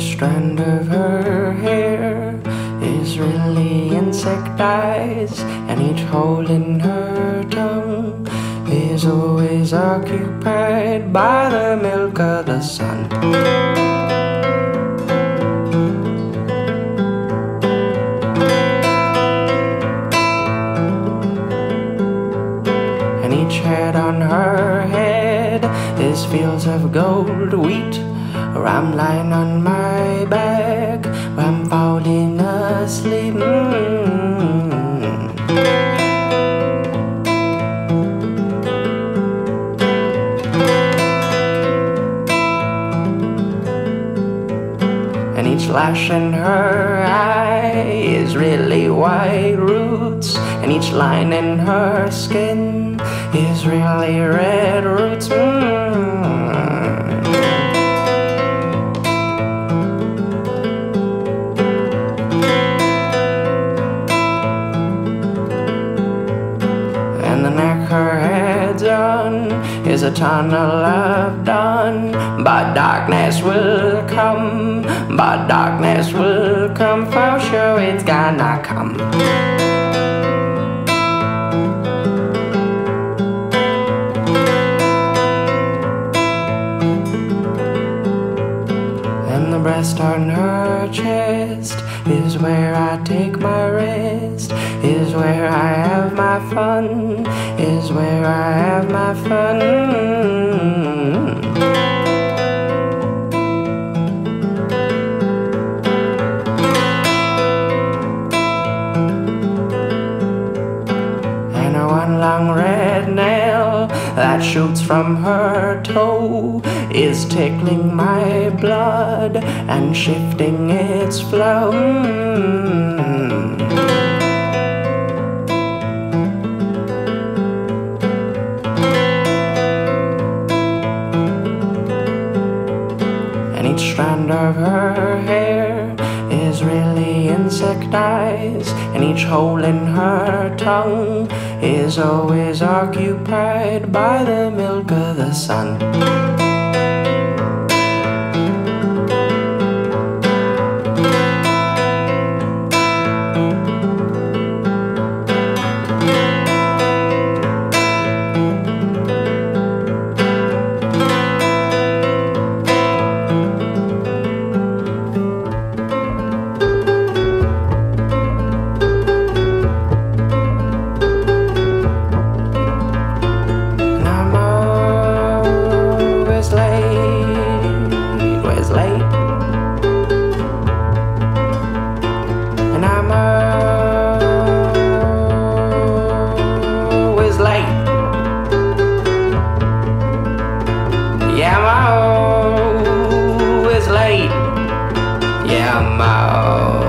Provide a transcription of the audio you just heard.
each strand of her hair is really insect eyes, and each hole in her tongue is always occupied by the milk of the sun. And each head on her head is fields of gold wheat, or I'm lying on my back, or I'm falling asleep. And each lash in her eye is really white roots, and each line in her skin is really red roots. And the neck her head's on is a tunnel of dawn, but darkness will come, but darkness will come, for sure it's gonna come. And the breast on her chest is where I take my rest, is where I have my fun, is where I have my fun. And one long red nail that shoots from her toe is tickling my blood and shifting its flow. And each strand of her hair is really insect eyes, and each hole in her tongue is always occupied by the milk of the sun. And I'm always late. Yeah, I'm always late. Yeah, I'm always